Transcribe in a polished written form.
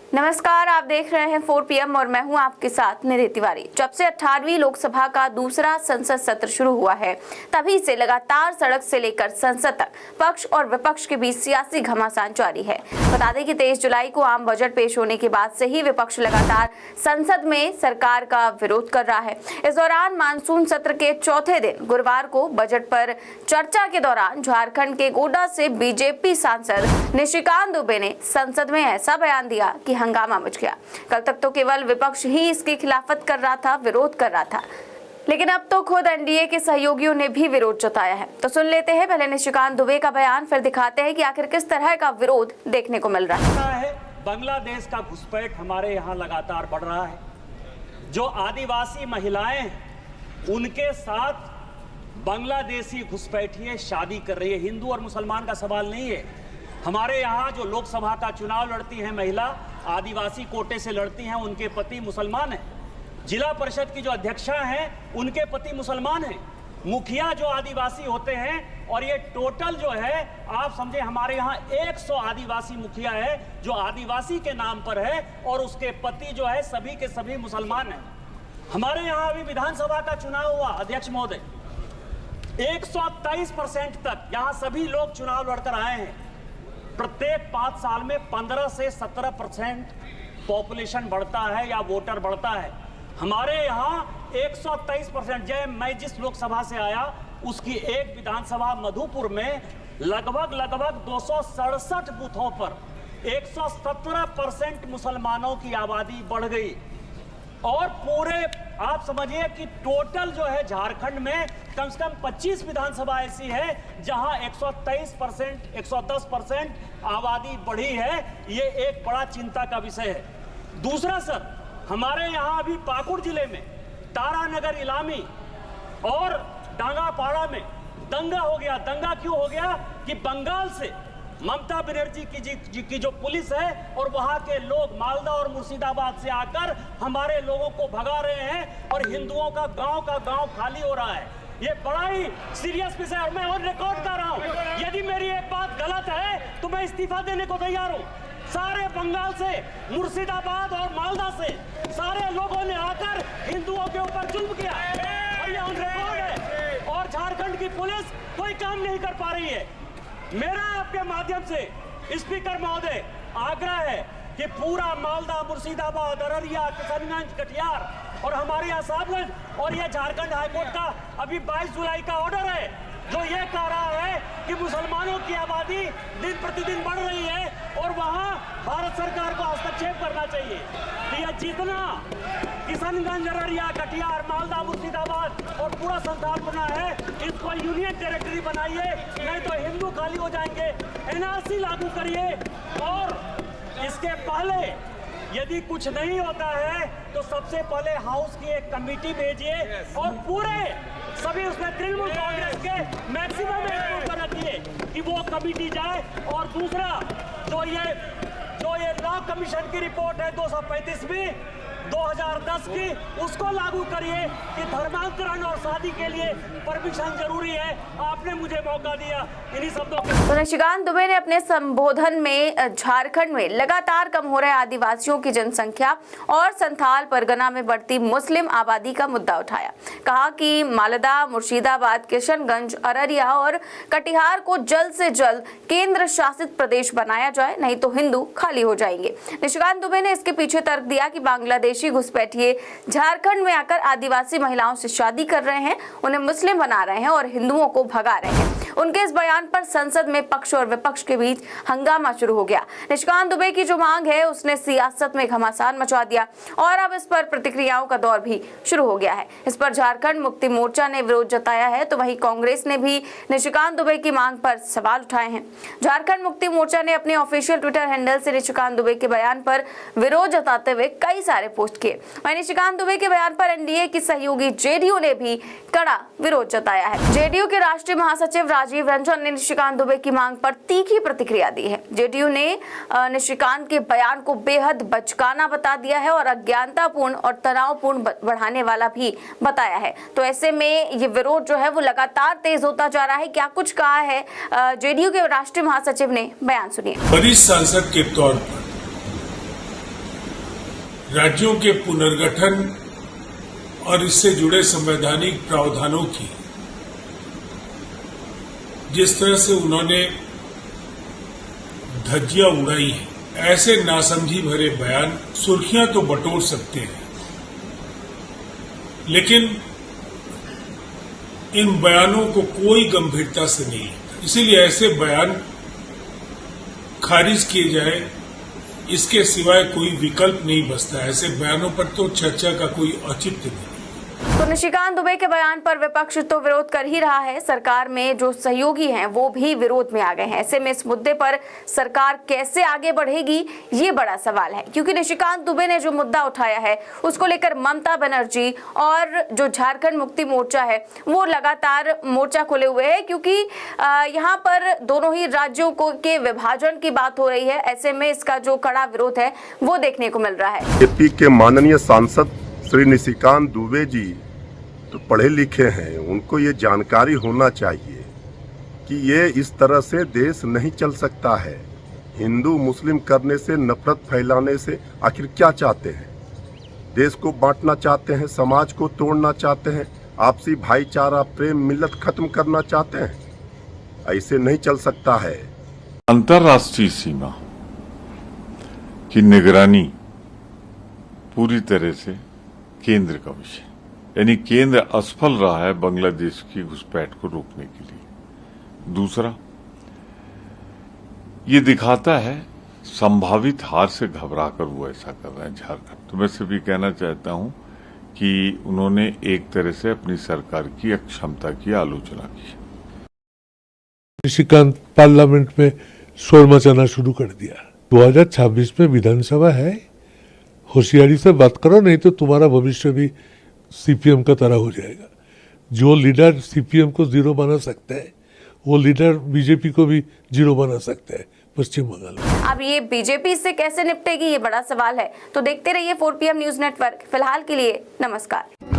नमस्कार, आप देख रहे हैं 4 PM और मैं हूं आपके साथ निधि तिवारी। जब से 18वीं लोकसभा का दूसरा संसद सत्र शुरू हुआ है, तभी से लगातार सड़क से लेकर संसद तक पक्ष और विपक्ष के बीच सियासी घमासान जारी है। बता दें कि 23 जुलाई को आम बजट पेश होने के बाद से ही विपक्ष लगातार संसद में सरकार का विरोध कर रहा है। इस दौरान मानसून सत्र के चौथे दिन गुरुवार को बजट पर चर्चा के दौरान झारखंड के गोड्डा से बीजेपी सांसद निशिकांत दुबे ने संसद में ऐसा बयान दिया कि हंगामा मच गया। कल तक तो केवल विपक्ष ही इसकी खिलाफत कर रहा था, विरोध कर रहा था, लेकिन अब तो खुद एनडीए के सहयोगियों ने भी विरोध जताया है। तो सुन लेते हैं पहले निशिकांत दुबे का बयान, फिर दिखाते हैं कि आखिर किस तरह का विरोध देखने को मिल रहा है। बांग्लादेश का घुसपैठ हमारे यहाँ लगातार बढ़ रहा है। जो आदिवासी महिलाएं हैं उनके साथ बांग्लादेशी घुसपैठिए शादी कर रही है। हिंदू और मुसलमान का सवाल नहीं है। हमारे यहाँ जो लोकसभा का चुनाव लड़ती हैं महिला, आदिवासी कोटे से लड़ती हैं, उनके पति मुसलमान हैं। जिला परिषद की जो अध्यक्षा हैं उनके पति मुसलमान हैं। मुखिया जो आदिवासी होते हैं, और ये टोटल जो है आप समझे हमारे यहाँ 100 आदिवासी मुखिया है जो आदिवासी के नाम पर है, और उसके पति जो है सभी के सभी मुसलमान हैं। हमारे यहाँ अभी विधानसभा का चुनाव हुआ, अध्यक्ष महोदय, 123% तक यहाँ सभी लोग चुनाव लड़कर आए हैं। प्रत्येक 5 साल में 15 से 17% पॉपुलेशन बढ़ता है या वोटर बढ़ता है। हमारे यहाँ 123%। जब मैं जिस लोकसभा से आया उसकी एक विधानसभा मधुपुर में लगभग 267 बूथों पर 117% मुसलमानों की आबादी बढ़ गई। और पूरे आप समझिए कि टोटल जो है झारखंड में कम से कम 25 विधानसभा ऐसी है जहां 123%, 110% आबादी बढ़ी है। ये एक बड़ा चिंता का विषय है। दूसरा सर, हमारे यहाँ अभी पाकुड़ जिले में तारानगर इलामी और डांगापाड़ा में दंगा हो गया। दंगा क्यों हो गया कि बंगाल से ममता बनर्जी की जो पुलिस है और वहां के लोग मालदा और मुर्शिदाबाद से आकर हमारे लोगों को भगा रहे हैं और हिंदुओं का गांव खाली हो रहा है। ये बड़ा ही सीरियस विषय है और मैं और रिकॉर्ड कर रहा हूं। यदि मेरी एक बात गलत है तो मैं इस्तीफा देने को तैयार हूं। सारे बंगाल से, मुर्शिदाबाद और मालदा से सारे लोगों ने आकर हिंदुओं के ऊपर जुल्म किया और ये ऑन रिकॉर्ड है। और झारखंड की पुलिस कोई काम नहीं कर पा रही है। मेरा आपके माध्यम से स्पीकर महोदय आग्रह है कि पूरा मालदा, मुर्शिदाबाद, अररिया, किशनगंज, कटिहार और हमारे यहाँ साहबगंज और ये झारखंड हाईकोर्ट का अभी 22 जुलाई का ऑर्डर है जो ये कह रहा है कि मुसलमानों की आबादी दिन प्रतिदिन बढ़ रही है और वहाँ भारत सरकार को हस्तक्षेप करना चाहिए। कि यह जितना किशनगंज, अररिया, कटिहार, मालदा, मुर्शिदाबाद और पूरा संथाल बना है, इसको यूनियन टेरिटरी बनाइए, नहीं तो हिंदू खाली हो जाएंगे। एनआरसी लागू करिए और इसके पहले यदि कुछ नहीं होता है तो सबसे पहले हाउस की एक कमेटी भेजिए और पूरे सभी उसमें तृणमूल कांग्रेस के मैक्सिमम पर रखिए कि वो कमेटी जाए। और दूसरा जो ये लॉ कमीशन की रिपोर्ट है 235वीं 2010 की, उसको लागू करिए कि धर्मांतरण और शादी के लिए परमिशन जरूरी है। आपने मुझे मौका दिया। इन्हीं शब्दों तो निशिकांत दुबे ने अपने संबोधन में झारखंड में लगातार कम हो रहे आदिवासियों की जनसंख्या और संथाल परगना में बढ़ती मुस्लिम आबादी का मुद्दा उठाया। कहा कि मालदा, मुर्शिदाबाद, किशनगंज, अररिया और कटिहार को जल्द से जल्द केंद्र शासित प्रदेश बनाया जाए, नहीं तो हिंदू खाली हो जाएंगे। निशिकांत दुबे ने इसके पीछे तर्क दिया कि बांग्लादेशी घुसपैठिए झारखंड में आकर आदिवासी महिलाओं से शादी कर रहे हैं, उन्हें मुस्लिम बना रहे हैं और हिंदुओं को भगा रहे हैं। उनके इस बयान पर संसद में पक्ष और विपक्ष के बीच हंगामा शुरू हो गया। निशिकांत दुबे की जो मांग है उसने सियासत में घमासान मचा दिया और अब इस पर प्रतिक्रियाओं का दौर भी शुरू हो गया है। इस पर झारखंड मुक्ति मोर्चा ने विरोध जताया है, तो वहीं कांग्रेस ने भी निशिकांत दुबे की मांग पर सवाल उठाए हैं। झारखंड मुक्ति मोर्चा ने अपने ऑफिशियल ट्विटर हैंडल से निशिकांत दुबे के बयान पर विरोध जताते हुए कई सारे पोस्ट किए। वहीं निशिकांत दुबे के बयान पर एनडीए की सहयोगी जेडीयू ने भी कड़ा विरोध जताया है। जेडीयू के राष्ट्रीय महासचिव राजीव रंजन ने निशिकांत दुबे की मांग पर तीखी प्रतिक्रिया दी है। जेडीयू ने निशिकांत के बयान को बेहद बचकाना बता दिया है और अज्ञानतापूर्ण और तनावपूर्ण बढ़ाने वाला भी बताया है। तो ऐसे में ये विरोध जो है वो लगातार तेज होता जा रहा है। क्या कुछ कहा है जेडीयू के राष्ट्रीय महासचिव ने, बयान सुनिए। वरिष्ठ सांसद के तौर पर राज्यों के पुनर्गठन और इससे जुड़े संवैधानिक प्रावधानों की जिस तरह से उन्होंने धज्जियां उड़ाई हैं, ऐसे नासमझी भरे बयान सुर्खियां तो बटोर सकते हैं, लेकिन इन बयानों को कोई गंभीरता से नहीं लेता। इसीलिए ऐसे बयान खारिज किए जाए, इसके सिवाय कोई विकल्प नहीं बचता। ऐसे बयानों पर तो चर्चा का कोई औचित्य नहीं। तो निशिकांत दुबे के बयान पर विपक्ष तो विरोध कर ही रहा है, सरकार में जो सहयोगी हैं वो भी विरोध में आ गए हैं। ऐसे में इस मुद्दे पर सरकार कैसे आगे बढ़ेगी, ये बड़ा सवाल है, क्योंकि निशिकांत दुबे ने जो मुद्दा उठाया है उसको लेकर ममता बनर्जी और जो झारखंड मुक्ति मोर्चा है वो लगातार मोर्चा खोले हुए है, क्योंकि यहाँ पर दोनों ही राज्यों के विभाजन की बात हो रही है। ऐसे में इसका जो कड़ा विरोध है वो देखने को मिल रहा है। एपी के माननीय सांसद श्री निशिकांत दुबे जी तो पढ़े लिखे हैं, उनको ये जानकारी होना चाहिए कि ये इस तरह से देश नहीं चल सकता है। हिंदू मुस्लिम करने से, नफरत फैलाने से आखिर क्या चाहते हैं? देश को बांटना चाहते हैं, समाज को तोड़ना चाहते हैं, आपसी भाईचारा प्रेम मिल्लत खत्म करना चाहते हैं? ऐसे नहीं चल सकता है। अंतर्राष्ट्रीय सीमा की निगरानी पूरी तरह से केंद्र का विषय, यानी केंद्र असफल रहा है बांग्लादेश की घुसपैठ को रोकने के लिए। दूसरा, ये दिखाता है संभावित हार से घबराकर वो ऐसा कर रहे हैं झारखंड। तो मैं सिर्फ ये कहना चाहता हूं कि उन्होंने एक तरह से अपनी सरकार की अक्षमता की आलोचना की। निशिकांत पार्लियामेंट में शोर मचाना शुरू कर दिया। 2026 में विधानसभा है, होशियारी से बात करो, नहीं तो तुम्हारा भविष्य भी सीपीएम का तरह हो जाएगा। जो लीडर सीपीएम को जीरो बना सकता है वो लीडर बीजेपी को भी जीरो बना सकता है पश्चिम बंगाल में। अब ये बीजेपी इससे कैसे निपटेगी, ये बड़ा सवाल है। तो देखते रहिए 4 PM न्यूज नेटवर्क। फिलहाल के लिए नमस्कार।